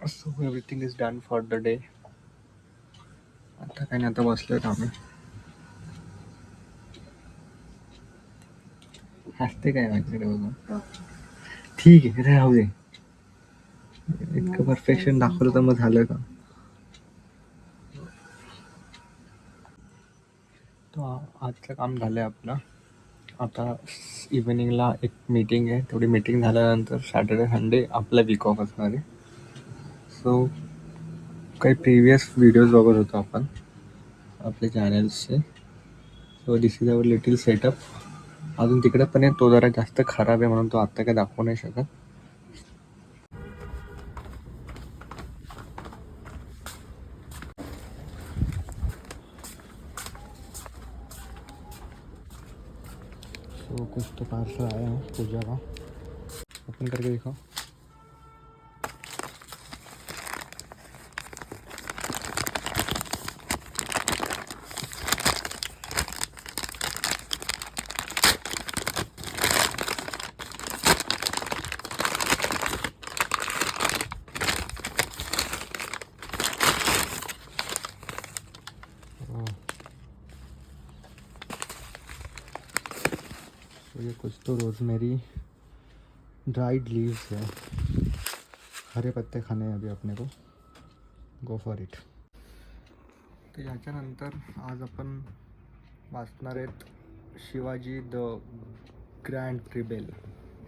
So everything is done for the day. आता काही नाही, आता बसलोय आम्ही. हसते काय माझ्याकडे बघून? ठीक आहे, राहू दे. इतकं परफेक्शन दाखवलं तर मग झालं का? तो आजचं काम झालंय आपलं. आता इव्हिनिंगला एक मीटिंग आहे. तेवढी मीटिंग झाल्यानंतर सॅटर्डे संडे आपला वीक ऑफ असणार आहे. सो काही प्रिव्हियस व्हिडिओज बघत होतो आपण आपल्या चॅनल्सचे. So this is our little setup. अजून तिकडे पण आहे, तो जरा जास्त खराब आहे म्हणून तो आत्ता काही दाखवू नाही शकत. सो कुछ तो पार्सल आया है पूजा का. ओपन करके दिखाओ. तो ये कुछ तो रोजमेरी ड्राइड लीव्स है. हरे पत्ते खाने हैं अभी अपने को. Go for it. तर याच्यानंतर आज आपण वाचणार आहेत Shivaji the grand rebel.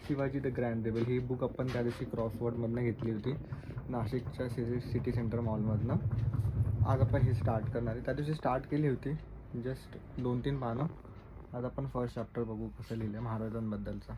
Shivaji the grand rebel he book आपण त्या दिवशी क्रॉसवर्डमधनं घेतली होती, नाशिकच्या सिटी सेंटर मॉलमधनं. आज आपण ही स्टार्ट करणार आहे. त्या दिवशी स्टार्ट केली होती, जस्ट 2-3 पानं. आज आपण फर्स्ट चॅप्टर बघू कसं लिहिलं आहे महाराजांबद्दलचा.